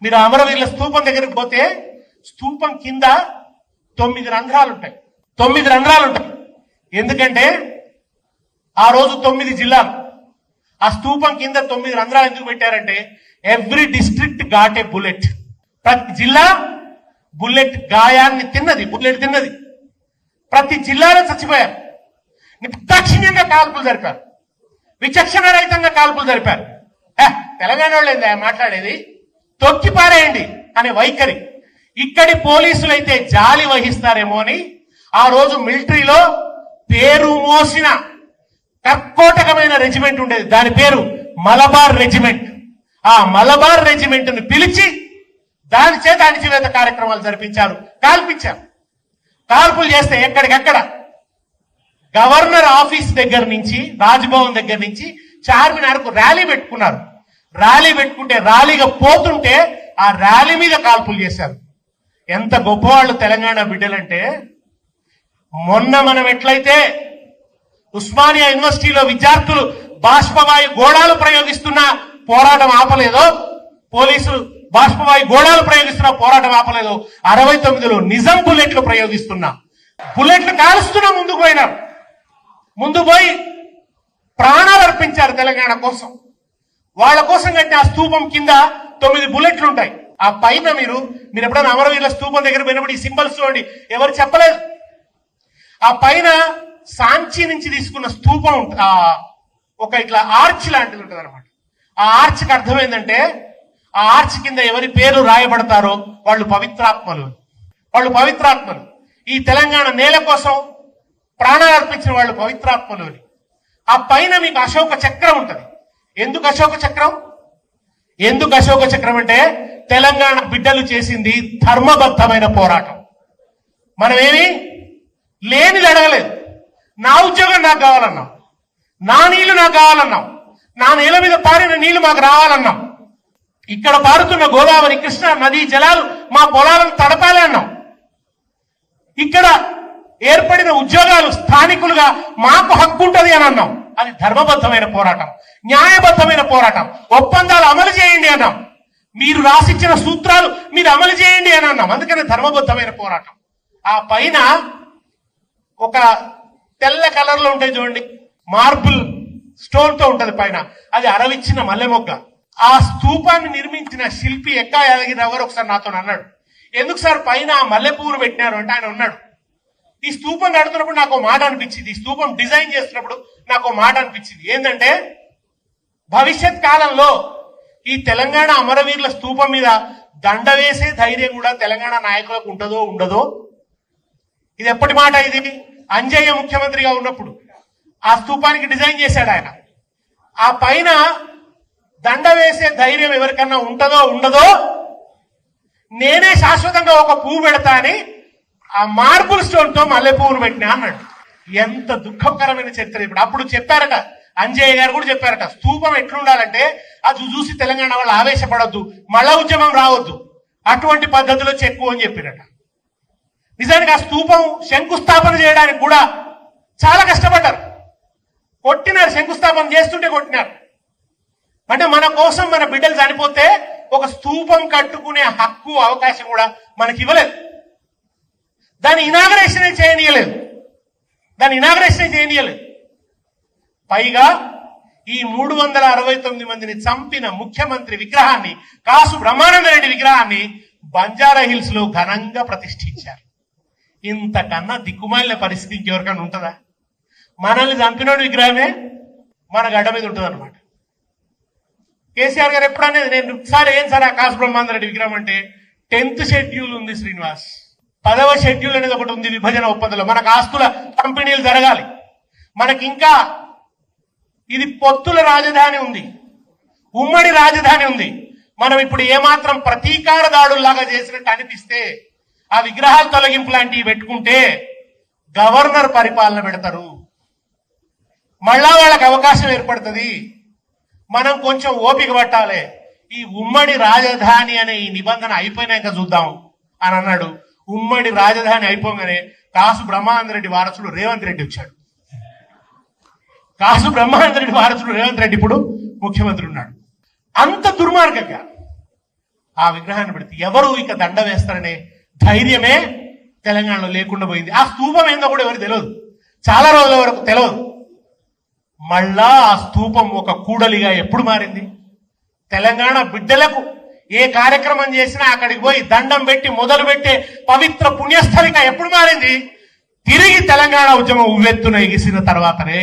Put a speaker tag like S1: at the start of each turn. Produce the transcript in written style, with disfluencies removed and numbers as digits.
S1: మీరు అమరవీరుల స్తూపం దగ్గరికి పోతే స్తూపం కింద 9 రంధ్రాలు ఉంటాయి. 9 రంధ్రాలు ఉంటాయి. ఎందుకంటే ఆ రోజు 9 జిల్లాలు, ఆ స్తూపం కింద 9 రంధ్రాలు ఎందుకు పెట్టారంటే every district got a bullet. ప్రతి జిల్లా బుల్లెట్ గాయాన్ని తిన్నది, బుల్లెట్ తిన్నది. ప్రతి జిల్లాలో చచ్చిపోయారు. నిర్దాక్షిణ్యంగా కాల్పులు జరిపారు, విచక్షణ రహితంగా కాల్పులు జరిపారు. తెలంగాణ వాళ్ళు ఏందా మాట్లాడేది, తొక్కి పారేయండి అనే వైఖరి. ఇక్కడి పోలీసులు అయితే జాలి వహిస్తారేమో అని ఆ రోజు మిలిటరీలో పేరు మోసిన కర్కోటకమైన రెజిమెంట్ ఉండేది, దాని పేరు మలబార్ రెజిమెంట్. ఆ మలబార్ రెజిమెంట్ ను పిలిచి దాని చేత అణిచివేత కార్యక్రమాలు జరిపించారు, కాల్పించారు. కాల్పులు చేస్తే ఎక్కడికక్కడ గవర్నర్ ఆఫీస్ దగ్గర నుంచి, రాజ్భవన్ దగ్గర నుంచి చార్మినార్కు ర్యాలీ పెట్టుకున్నారు. ర్యాలీ పెట్టుకుంటే ర్యాలీగా పోతుంటే ఆ ర్యాలీ మీద కాల్పులు చేశారు. ఎంత గొప్పవాళ్ళు తెలంగాణ బిడ్డలంటే, మొన్న మనం ఎట్లయితే ఉస్మానియా యూనివర్సిటీలో విద్యార్థులు బాష్పవాయు గోళాలు ప్రయోగిస్తున్న పోరాటం ఆపలేదో, పోలీసులు బాష్పవాయు గోళాలు ప్రయోగిస్తున్న పోరాటం ఆపలేదో, 69లో నిజం బుల్లెట్లు ప్రయోగిస్తున్నా, బుల్లెట్లు కాలుస్తున్నా ముందుకు పోయినారు. ముందు పోయి ప్రాణాలు అర్పించారు తెలంగాణ కోసం. వాళ్ళ కోసం కంటే ఆ స్తూపం కింద 9 బుల్లెట్లు ఉంటాయి. ఆ పైన మీరు ఎప్పుడైనా అమరవీరుల స్తూపం దగ్గర పోయినప్పుడు ఈ సింబల్స్ చూడండి, ఎవరు చెప్పలేదు. ఆ పైన సాంచి నుంచి తీసుకున్న స్తూపం ఒక ఇట్లా ఆర్చ్ లాంటిది ఉంటుంది అనమాట. ఆ ఆర్చ్కి అర్థం ఏంటంటే, ఆ ఆర్చ్ కింద ఎవరి పేరు రాయబడతారో వాళ్ళు పవిత్రాత్మలు, వాళ్ళు పవిత్రాత్మలు. ఈ తెలంగాణ నేల కోసం ప్రాణాలు అర్పించిన వాళ్ళు పవిత్రాత్మలు అని. ఆ పైన మీకు అశోక చక్రం ఉంటది. ఎందుకు అశోక చక్రం? ఎందుకు అశోక చక్రం అంటే తెలంగాణ బిడ్డలు చేసింది ధర్మబద్ధమైన పోరాటం. మనమేమి లేనిది అడగలేదు. నా ఉద్యోగం నాకు కావాలన్నాం, నా నీళ్లు నాకు కావాలన్నాం, నా నేల మీద పారిన నీళ్లు మాకు రావాలన్నాం, ఇక్కడ పారుతున్న గోదావరి కృష్ణ నదీ జలాలు మా పొలాలను తడపాలి అన్నాం, ఇక్కడ ఏర్పడిన ఉద్యోగాలు స్థానికులుగా మాకు హక్కు ఉంటుంది అని అన్నాం. అది ధర్మబద్ధమైన పోరాటం, న్యాయబద్ధమైన పోరాటం. ఒప్పందాలు అమలు చేయండి అన్నాం, మీరు రాసిచ్చిన సూత్రాలు మీరు అమలు చేయండి అని అన్నాం. అందుకని ధర్మబద్ధమైన పోరాటం. ఆ పైన ఒక తెల్ల కలర్ లో ఉంటాయి చూడండి, మార్బుల్ స్టోన్ తో ఉంటది పైన, అది అరవిచ్చిన మల్లె మొగ్గ. ఆ స్తూపాన్ని నిర్మించిన శిల్పి ఎక్కా యాదగిరిరావు గారు ఒకసారి నాతో అన్నాడు, ఎందుకు సార్ పైన మల్లె పువ్వులు పెట్టినారు అంటే, ఆయన ఉన్నాడు, ఈ స్తూపం కడుతున్నప్పుడు నాకు మాట అనిపించింది, ఈ స్తూపం డిజైన్ చేస్తున్నప్పుడు నాకు మాట అనిపించింది. ఏంటంటే భవిష్యత్ కాలంలో ఈ తెలంగాణ అమరవీరుల స్తూపం మీద దండ వేసే ధైర్యం కూడా తెలంగాణ నాయకులకు ఉంటుందో ఉండదో. ఇది ఎప్పటి మాట? ఇది అంజయ్య ముఖ్యమంత్రిగా ఉన్నప్పుడు ఆ స్తూపానికి డిజైన్ చేశాడు ఆయన. ఆ పైన దండ వేసే ధైర్యం ఎవరికన్నా ఉంటుందో ఉండదో, నేనే శాశ్వతంగా ఒక పువ్వు పెడతా అని ఆ మార్బుల్ స్టోన్ తో మల్లె పువ్వును పెట్టినా అన్నాడు. ఎంత దుఃఖకరమైన చరిత్ర. ఇప్పుడు అప్పుడు చెప్పారట, అంజయ్య గారు కూడా చెప్పారట, స్తూపం ఎట్లుండాలంటే అది చూసి తెలంగాణ వాళ్ళు ఆవేశపడొద్దు, మళ్ళా ఉద్యమం రావద్దు, అటువంటి పద్ధతిలో చెక్కు అని చెప్పినట. నిజానికి ఆ స్తూపం శంకుస్థాపన చేయడానికి కూడా చాలా కష్టపడ్డారు, కొట్టినారు, శంకుస్థాపన చేస్తుంటే కొట్టినారు. అంటే మన కోసం మన బిడ్డలు చనిపోతే ఒక స్తూపం కట్టుకునే హక్కు అవకాశం కూడా మనకి ఇవ్వలేదు. దాని ఇనాగరేషన్ చేయనీయలేదు, పైగా ఈ 369 మందిని చంపిన ముఖ్యమంత్రి విగ్రహాన్ని, కాసు బ్రహ్మానందరెడ్డి విగ్రహాన్ని బంజారా హిల్స్ లో ఘనంగా ప్రతిష్ఠించారు. ఇంతకన్నా దిక్కుమాలిన పరిస్థితి ఇంకెవరికన్నా ఉంటుందా? మనల్ని చంపినోడి విగ్రహమే మన గడ్డ మీద ఉంటుంది అనమాట. కేసీఆర్ గారు ఎప్పుడనేది, నేను సార్ ఏం సార్ ఆ కాసు బ్రహ్మానందరెడ్డి విగ్రహం అంటే, 10th షెడ్యూల్ ఉంది శ్రీనివాస్, 10వ షెడ్యూల్ అనేది ఒకటి ఉంది విభజన ఒప్పందంలో. మనకు ఆస్తుల పంపిణీలు జరగాలి, మనకి ఇంకా ఇది పొత్తుల రాజధాని ఉంది, ఉమ్మడి రాజధాని ఉంది. మనం ఇప్పుడు ఏమాత్రం ప్రతీకార దాడుల్లాగా చేసినట్టు అనిపిస్తే, ఆ విగ్రహాల తొలగింపు లాంటివి పెట్టుకుంటే గవర్నర్ పరిపాలన పెడతారు, మళ్ళా వాళ్ళకి అవకాశం ఏర్పడుతుంది. మనం కొంచెం ఓపిక పట్టాలి. ఈ ఉమ్మడి రాజధాని అనే ఈ నిబంధన అయిపోయినాక చూద్దాం అని అన్నాడు. ఉమ్మడి రాజధాని అయిపోగానే కాసు బ్రహ్మానందరెడ్డి వారసుడు రేవంత్ రెడ్డి వచ్చాడు. కాసు బ్రహ్మానందరెడ్డి వారసుడు రేవంత్ రెడ్డి ఇప్పుడు ముఖ్యమంత్రి ఉన్నాడు. అంత దుర్మార్గంగా ఆ విగ్రహాన్ని పెడితే ఎవరు ఇక దండ వేస్తారనే ధైర్యమే తెలంగాణలో లేకుండా పోయింది. ఆ స్తూపం ఏందో కూడా ఎవరికి తెలియదు, చాలా రోజుల వరకు తెలియదు. మళ్ళా ఆ స్తూపం ఒక కూడలిగా ఎప్పుడు మారింది? తెలంగాణ బిడ్డలకు ఏ కార్యక్రమం చేసినా అక్కడికి పోయి దండం పెట్టి మొదలు పెట్టే పవిత్ర పుణ్యస్థలిగా ఎప్పుడు మారింది? తిరిగి తెలంగాణ ఉద్యమం ఉవ్వెత్తున ఎగిసిన తర్వాతనే.